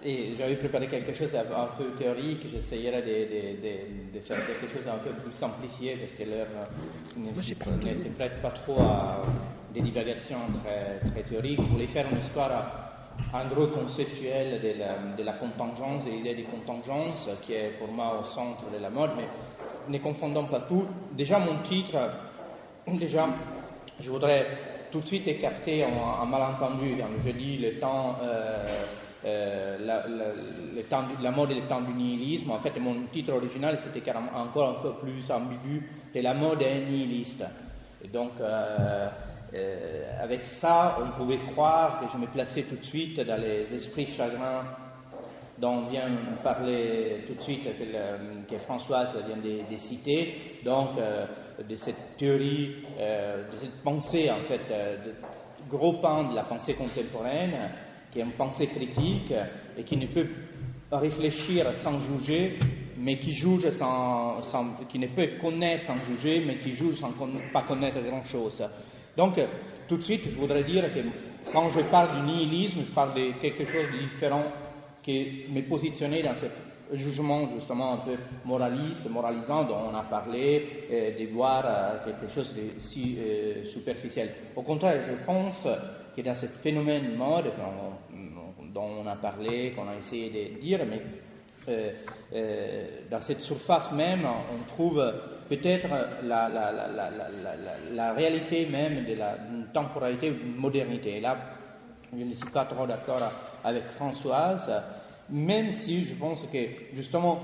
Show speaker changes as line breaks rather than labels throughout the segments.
et j'avais préparé quelque chose d'un peu théorique, j'essayerai de faire quelque chose d'un peu plus simplifié parce que l'heure ne se prête pas trop à des divagations très théoriques. Je voulais faire une histoire en gros conceptuelle de la contingence, de l'idée de contingence qui est pour moi au centre de la mode, mais ne confondons pas tout. Déjà mon titre, je voudrais tout de suite écarter un malentendu. Quand je dis le temps, la mode et le temps du nihilisme, en fait mon titre original c'était encore un peu plus ambigu, c'est la mode est nihiliste. Et donc avec ça, on pouvait croire que je me plaçais tout de suite dans les esprits chagrins dont vient parler tout de suite que Françoise vient de citer, donc de cette théorie, de cette pensée en fait, de gros pan de la pensée contemporaine, qui est une pensée critique et qui ne peut réfléchir sans juger, mais qui juge qui ne peut connaître sans juger, mais qui juge sans pas connaître grand-chose. Donc, tout de suite, je voudrais dire que quand je parle du nihilisme, je parle de quelque chose de différent qui m'est positionné dans ce jugement justement un peu moraliste, moralisant dont on a parlé, de voir quelque chose de si superficiel. Au contraire, je pense que dans ce phénomène mode dont on a parlé, qu'on a essayé de dire, mais dans cette surface même, on trouve peut-être la réalité même d'une temporalité ou d'une modernité. Et là, je ne suis pas trop d'accord avec Françoise, même si je pense que, justement,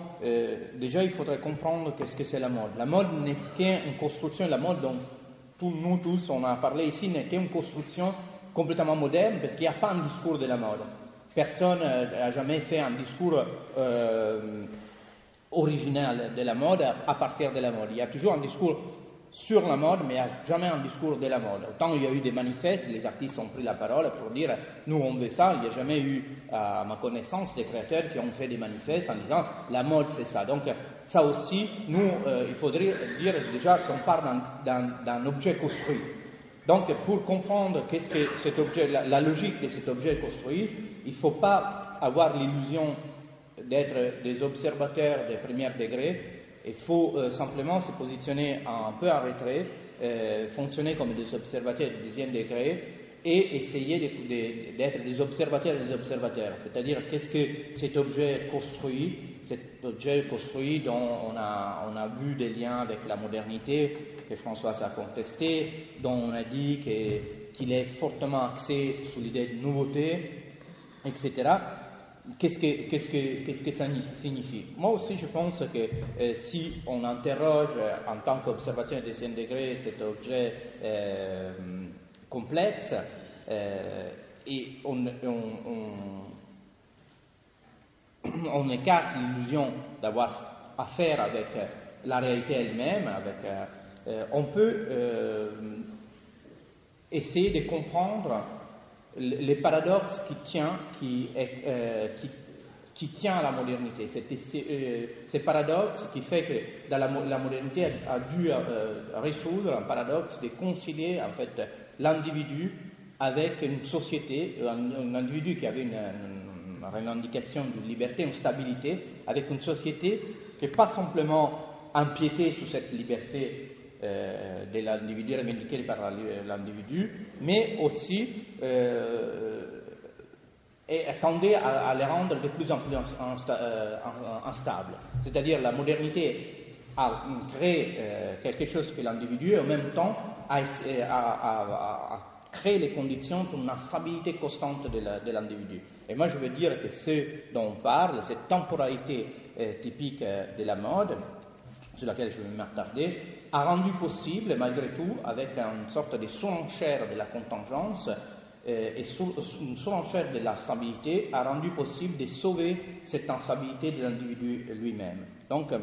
déjà il faudrait comprendre qu'est-ce que c'est la mode. La mode n'est qu'une construction, la mode dont nous tous on a parlé ici n'est qu'une construction complètement moderne, parce qu'il n'y a pas un discours de la mode. Personne n'a jamais fait un discours original de la mode à partir de la mode. Il y a toujours un discours sur la mode, mais il n'y a jamais un discours de la mode. Autant il y a eu des manifestes, les artistes ont pris la parole pour dire « nous on veut ça », il n'y a jamais eu, à ma connaissance, des créateurs qui ont fait des manifestes en disant « la mode c'est ça ». Donc ça aussi, nous, il faudrait dire déjà qu'on parle d'un objet construit. Donc, pour comprendre qu'est-ce que cet objet, la logique de cet objet construit, il ne faut pas avoir l'illusion d'être des observateurs de premier degré. Il faut simplement se positionner un peu en retrait, fonctionner comme des observateurs de deuxième degré et essayer d'être des observateurs des observateurs. C'est-à-dire qu'est-ce que cet objet construit dont on a vu des liens avec la modernité que François a contesté, dont on a dit qu'il est fortement axé sur l'idée de nouveauté, etc. Qu'est-ce que ça signifie? Moi aussi, je pense que si on interroge en tant qu'observation de deuxième degré cet objet complexe et on écarte l'illusion d'avoir affaire avec la réalité elle-même, on peut essayer de comprendre les paradoxes qui tient à la modernité. Ces paradoxes qui fait que dans la modernité a dû résoudre un paradoxe de concilier en fait l'individu avec une société, un individu qui avait une revendication de liberté, une stabilité, avec une société qui n'est pas simplement empiétée sur cette liberté de l'individu revendiquée par l'individu, mais aussi et tendait à les rendre de plus en plus instables. C'est-à-dire la modernité a créé quelque chose que l'individu, et en même temps a créé les conditions pour une instabilité constante de l'individu. Et moi je veux dire que ce dont on parle, cette temporalité typique de la mode, sur laquelle je vais m'attarder, a rendu possible, malgré tout, avec une sorte de surenchère de la contingence et une surenchère de la stabilité, a rendu possible de sauver cette instabilité de l'individu lui-même. Donc,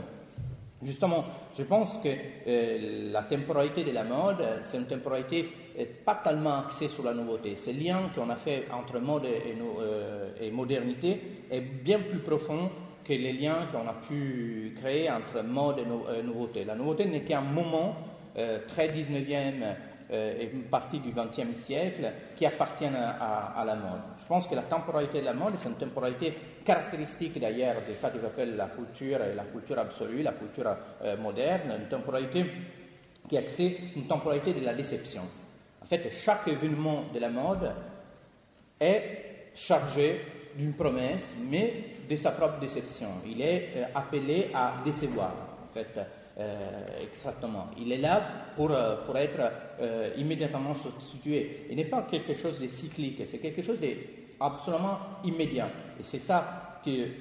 justement, je pense que la temporalité de la mode, c'est une temporalité pas tellement axée sur la nouveauté. Ce lien qu'on a fait entre mode et modernité est bien plus profond que les liens qu'on a pu créer entre mode et nouveauté. La nouveauté n'est qu'un moment très 19e et une partie du XXe siècle qui appartiennent à la mode. Je pense que la temporalité de la mode, c'est une temporalité caractéristique d'ailleurs de ça que j'appelle la culture et la culture absolue, la culture moderne, une temporalité qui est axée sur une temporalité de la déception. En fait, chaque événement de la mode est chargé d'une promesse, mais de sa propre déception. Il est appelé à décevoir, en fait, exactement. Il est là pour être immédiatement substitué. Il n'est pas quelque chose de cyclique, c'est quelque chose d'absolument immédiat. Et c'est ça qu'il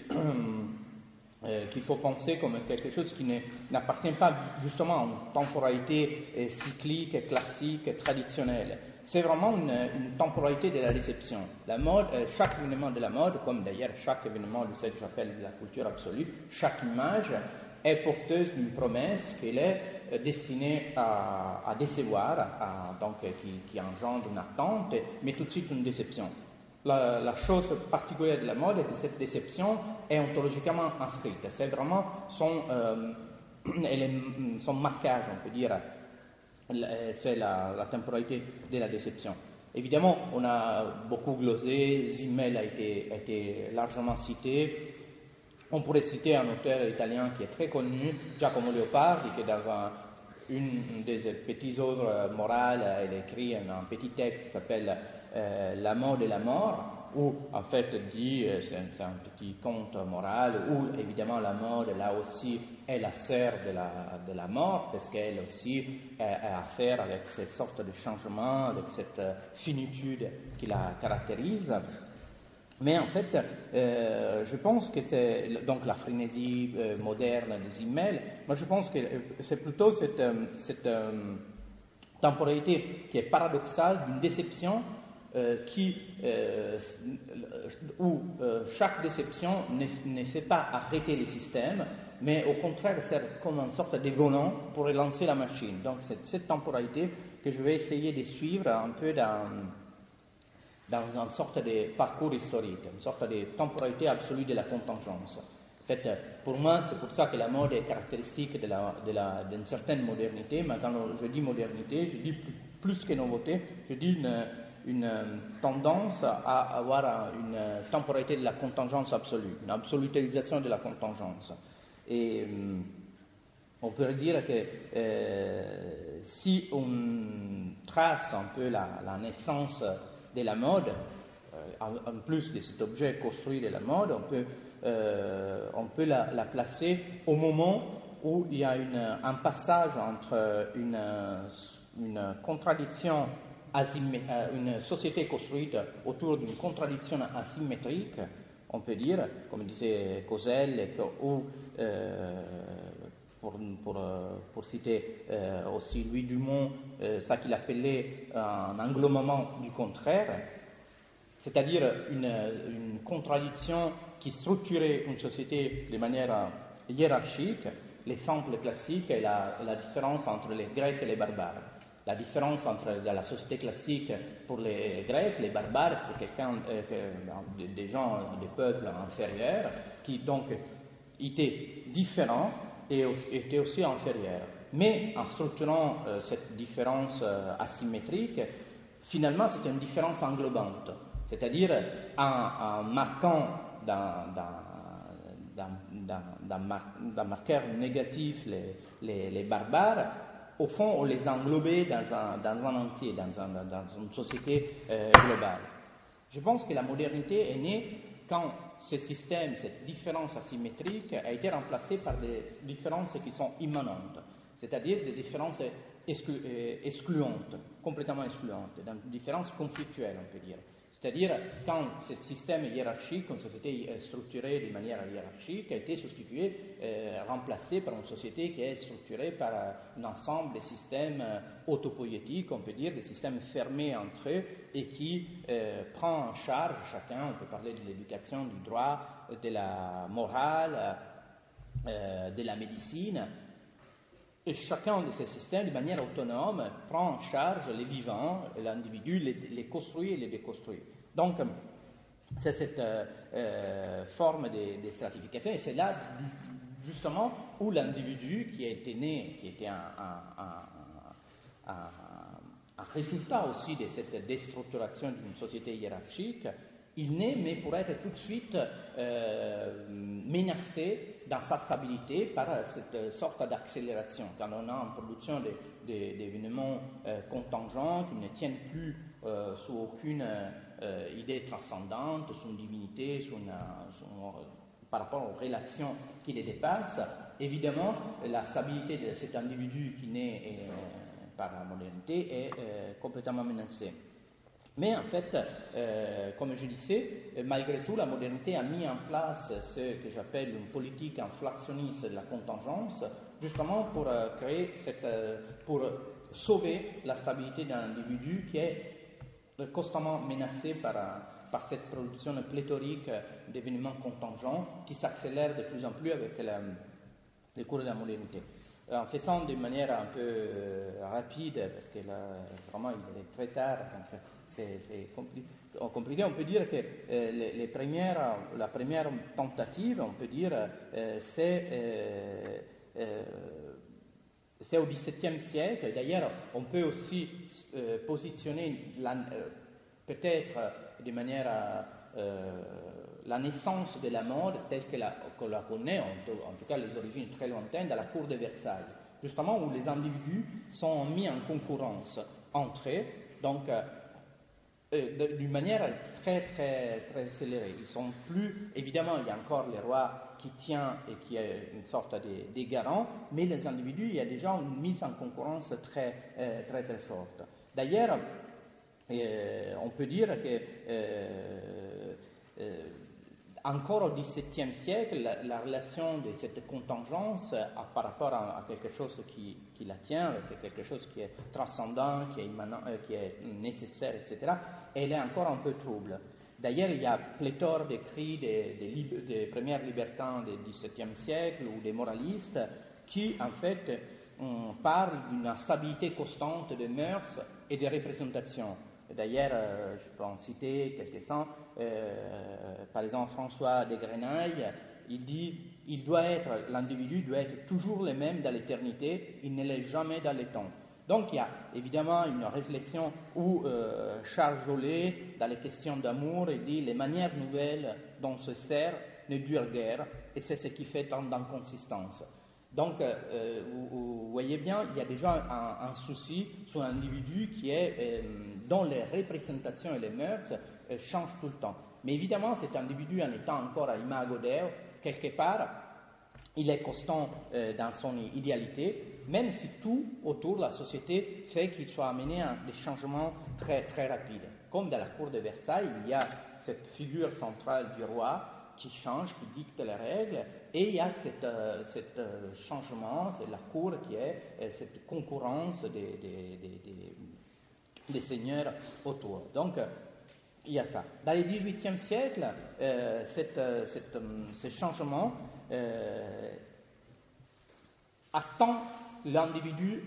faut penser comme quelque chose qui n'appartient pas justement à une temporalité cyclique, classique, traditionnelle. C'est vraiment une temporalité de la réception. La mode, chaque événement de la mode, comme d'ailleurs chaque événement de ce que j'appelle la culture absolue, chaque image est porteuse d'une promesse qu'elle est destinée à décevoir, donc qui engendre une attente, mais tout de suite une déception. La chose particulière de la mode est que cette déception est ontologiquement inscrite. C'est vraiment son marquage, on peut dire. C'est la temporalité de la déception. Évidemment, on a beaucoup glosé, Simmel a été largement cité. On pourrait citer un auteur italien qui est très connu, Giacomo Leopardi, qui dans une des petites œuvres morales, il écrit un petit texte qui s'appelle La mode et la mort, où en fait dit, c'est un petit conte moral, où évidemment la mode là aussi est la sœur de la mort, parce qu'elle aussi a affaire avec ces sortes de changements, avec cette finitude qui la caractérise. Mais en fait, je pense que c'est donc la frénésie moderne des Simmel. Moi, je pense que c'est plutôt cette temporalité qui est paradoxale d'une déception où chaque déception ne fait pas arrêter les systèmes, mais au contraire sert comme une sorte de volant pour relancer la machine. Donc c'est cette temporalité que je vais essayer de suivre un peu dans une sorte de parcours historique, une sorte de temporalité absolue de la contingence. En fait, pour moi, c'est pour ça que la mode est caractéristique d'une certaine modernité, mais quand je dis modernité, je dis plus que nouveauté, je dis une tendance à avoir une temporalité de la contingence absolue, une absolutisation de la contingence. Et on peut dire que si on trace un peu la naissance de la mode, en plus de cet objet construit de la mode, on peut la placer au moment où il y a un passage entre une contradiction une société construite autour d'une contradiction asymétrique, on peut dire, comme disait Cosel, ou pour citer aussi Louis Dumont, ça qu'il appelait un englobement du contraire, c'est-à-dire une contradiction qui structurait une société de manière hiérarchique. L'exemple classique est la différence entre les Grecs et les barbares. La différence entre la société classique pour les Grecs, les barbares, c'est des gens, des peuples inférieurs, qui donc étaient différents et étaient aussi inférieurs. Mais en structurant cette différence asymétrique, finalement c'est une différence englobante. C'est-à-dire en marquant d'un marqueur négatif les barbares, au fond, on les a englobés dans un entier, dans une société globale. Je pense que la modernité est née quand ce système, cette différence asymétrique, a été remplacée par des différences qui sont immanentes, c'est-à-dire des différences excluantes, complètement excluantes, des différences conflictuelles, on peut dire. C'est-à-dire, quand ce système hiérarchique, une société structurée de manière hiérarchique, a été substitué, remplacé par une société qui est structurée par un ensemble de systèmes autopoïétiques, on peut dire, des systèmes fermés entre eux, et qui prend en charge chacun, on peut parler de l'éducation, du droit, de la morale, de la médecine. Et chacun de ces systèmes, de manière autonome, prend en charge les vivants, l'individu, les construit et les déconstruit. Donc, c'est cette forme de stratification, et c'est là, justement, où l'individu qui a été né, qui était un résultat aussi de cette déstructuration d'une société hiérarchique, il naît, mais pour être tout de suite menacé dans sa stabilité par cette sorte d'accélération. Quand on a en production d'événements contingents qui ne tiennent plus sous aucune idée transcendante, sous une divinité, par rapport aux relations qui les dépassent, évidemment, la stabilité de cet individu qui naît par la modernité est complètement menacée. Mais en fait, comme je disais, malgré tout, la modernité a mis en place ce que j'appelle une politique inflationniste de la contingence, justement pour pour sauver la stabilité d'un individu qui est constamment menacé par cette production pléthorique d'événements contingents qui s'accélère de plus en plus avec le cours de la modernité. En faisant de manière un peu rapide, parce que là, vraiment il est très tard, donc c'est compliqué, on peut dire que la première tentative, on peut dire, c'est au XVIIe siècle. D'ailleurs, on peut aussi positionner peut-être de manière la naissance de la mode telle qu'on la connaît, en tout cas les origines très lointaines, dans la cour de Versailles, justement où les individus sont mis en concurrence entre eux, donc d'une manière très très très accélérée. Ils sont plus, évidemment, il y a encore le roi qui tient et qui est une sorte de garant, mais les individus, il y a déjà une mise en concurrence très très très forte. D'ailleurs, on peut dire que encore au XVIIe siècle, la relation de cette contingence par rapport à quelque chose qui la tient, quelque chose qui est transcendant, qui est immanent, qui est nécessaire, etc., elle est encore un peu trouble. D'ailleurs, il y a pléthore d'écrits des premiers libertins du XVIIe siècle ou des moralistes qui, en fait, parlent d'une stabilité constante des mœurs et des représentations. D'ailleurs, je peux en citer quelques-uns. Par exemple, François de Grenaille, il dit l'individu doit être toujours le même dans l'éternité, il ne l'est jamais dans le temps. Donc, il y a évidemment une réflexion où Charles Jolet, dans les questions d'amour, il dit les manières nouvelles dont se sert ne durent guère, et c'est ce qui fait tant d'inconsistance. Donc, vous voyez bien, il y a déjà un souci sur un individu qui est dont les représentations et les mœurs changent tout le temps. Mais évidemment, cet individu, en étant encore à imago Dei, quelque part, il est constant dans son idéalité, même si tout autour de la société fait qu'il soit amené à des changements très, très rapides. Comme dans la cour de Versailles, il y a cette figure centrale du roi qui change, qui dicte les règles, et il y a cet changement, c'est la cour qui est cette concurrence des seigneurs autour. Donc, il y a ça. Dans le XVIIIe siècle, ce changement attend l'individu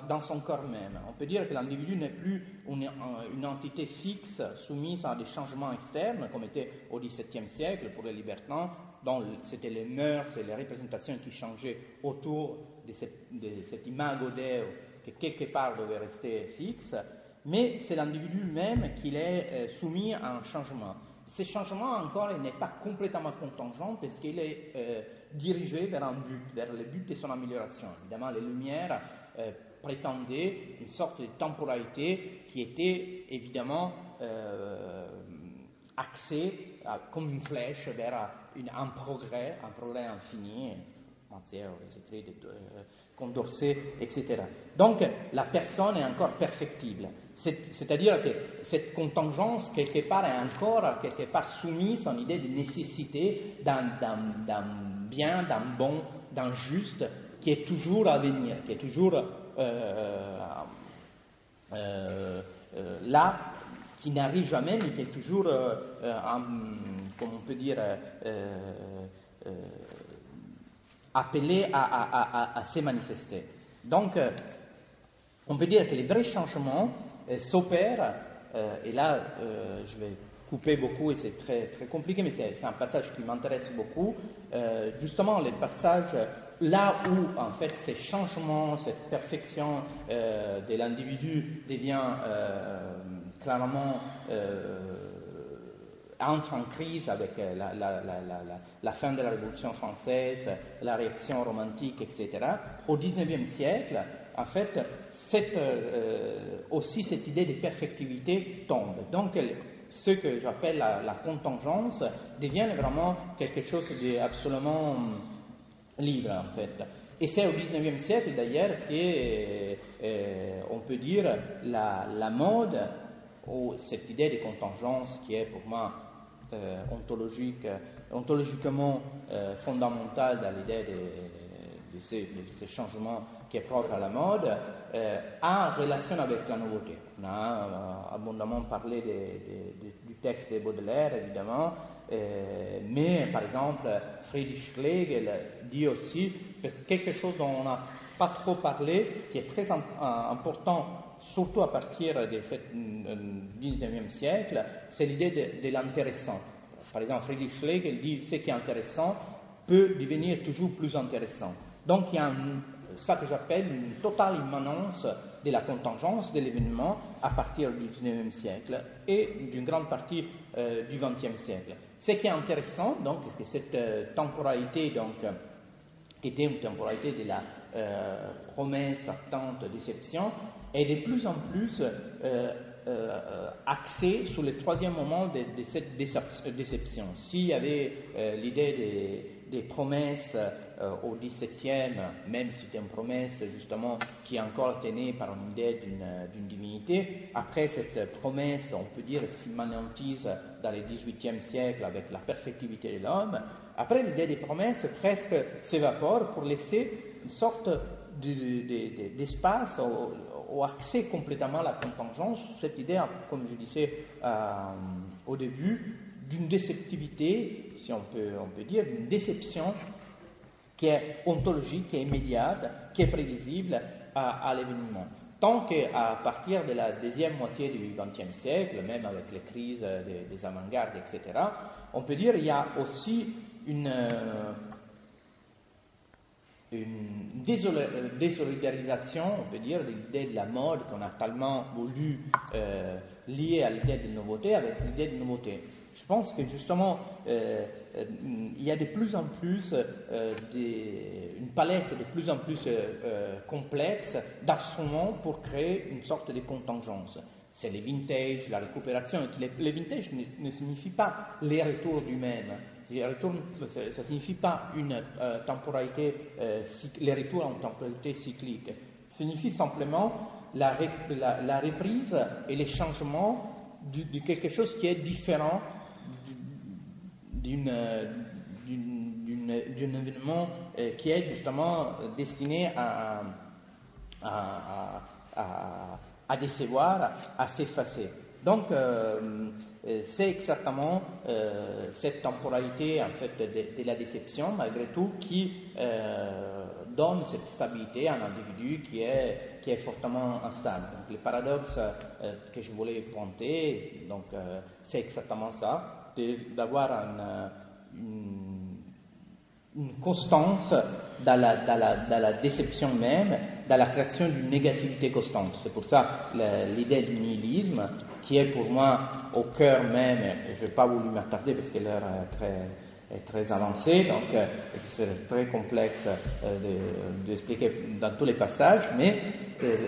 dans son corps même. On peut dire que l'individu n'est plus une entité fixe soumise à des changements externes, comme était au XVIIe siècle pour les libertins, dont c'était les mœurs et les représentations qui changeaient autour de cet imago Dei qui quelque part devait rester fixe, mais c'est l'individu même qui est soumis à un changement. Ce changement, encore, il n'est pas complètement contingent parce qu'il est dirigé vers un but, vers le but de son amélioration. Évidemment, les Lumières prétendaient une sorte de temporalité qui était évidemment axée comme une flèche vers un progrès infini. Les écrits de Condorcet, etc. Donc, la personne est encore perfectible. C'est-à-dire que cette contingence, quelque part, est encore quelque part soumise à une idée de nécessité d'un bien, d'un bon, d'un juste, qui est toujours à venir, qui est toujours là, qui n'arrive jamais, mais qui est toujours, comme on peut dire, appelé à se manifester. Donc, on peut dire que les vrais changements s'opèrent, et là, je vais couper beaucoup et c'est très, très compliqué, mais c'est un passage qui m'intéresse beaucoup. Justement, le passage là où, en fait, ces changements, cette perfection de l'individu devient clairement entre en crise avec la fin de la Révolution française, la réaction romantique, etc. Au XIXe siècle, en fait, aussi cette idée de perfectivité tombe. Donc, ce que j'appelle la contingence devient vraiment quelque chose d'absolument libre, en fait. Et c'est au XIXe siècle, d'ailleurs, qu'on peut dire la mode, ou cette idée de contingence qui est pour moi ontologiquement fondamentale dans l'idée de ce changement qui est propre à la mode, en relation avec la nouveauté. On a abondamment parlé du texte de Baudelaire, évidemment, mais par exemple, Friedrich Schlegel dit aussi quelque chose dont on n'a pas trop parlé, qui est très important, surtout à partir du XIXe siècle, c'est l'idée de l'intéressant. Par exemple, Friedrich Schlegel dit que ce qui est intéressant peut devenir toujours plus intéressant. Donc il y a ça que j'appelle une totale immanence de la contingence de l'événement à partir du XIXe siècle et d'une grande partie du XXe siècle. Ce qui est intéressant, donc, c'est que cette temporalité, donc, qui était une temporalité de la promesse, attente, déception, est de plus en plus axée sur le troisième moment de cette déception. S'il y avait l'idée des promesses au XVIIe, même si c'était une promesse justement qui est encore tenue par une idée d'une divinité, après cette promesse, on peut dire, s'immanentise dans le XVIIIe siècle avec la perfectivité de l'homme. Après, l'idée des promesses presque s'évapore pour laisser une sorte d'espace ou accès complètement à la contingence, cette idée, comme je disais au début, d'une déceptivité, si on peut dire, d'une déception qui est ontologique, qui est immédiate, qui est prévisible à l'événement. Tant qu'à partir de la deuxième moitié du XXe siècle, même avec les crises des avant-gardes, etc., on peut dire qu'il y a aussi une désolidarisation, on peut dire, de l'idée de la mode qu'on a tellement voulu lier à l'idée de nouveauté avec l'idée de nouveauté. Je pense que justement, il y a de plus en plus une palette de plus en plus complexe d'instruments pour créer une sorte de contingence. C'est les vintage, la récupération. Les vintage ne signifient pas les retours du même. Ça ne signifie pas une temporalité, les retours en temporalité cyclique. Ça signifie simplement la reprise et les changements de quelque chose qui est différent d'un événement qui est justement destiné à décevoir, à s'effacer. Donc, c'est exactement cette temporalité en fait de la déception, malgré tout, qui donne cette stabilité à un individu qui est fortement instable. Donc, le paradoxe que je voulais pointer, donc, c'est exactement ça, d'avoir une constance dans la déception même, dans la création d'une négativité constante. C'est pour ça l'idée du nihilisme, qui est pour moi au cœur même, et je n'ai pas voulu m'attarder parce que l'heure est très avancée, donc c'est très complexe d'expliquer dans tous les passages, mais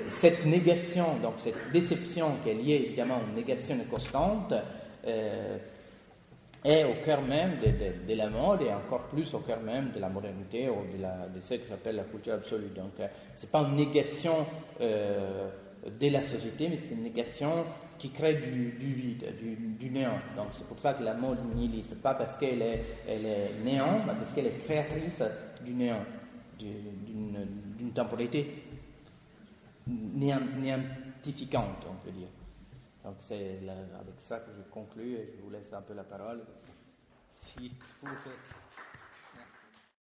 cette négation, donc cette déception qui est liée évidemment à une négation constante, est au cœur même de la mode et encore plus au cœur même de la modernité ou de ce que j'appelle la culture absolue. Donc, ce n'est pas une négation de la société, mais c'est une négation qui crée du vide, du néant. Donc, c'est pour ça que la mode nihiliste, pas parce qu'elle est néant, mais parce qu'elle est créatrice du néant, d'une temporalité néantificante, on peut dire. Donc c'est avec ça que je conclue et je vous laisse un peu la parole. Si vous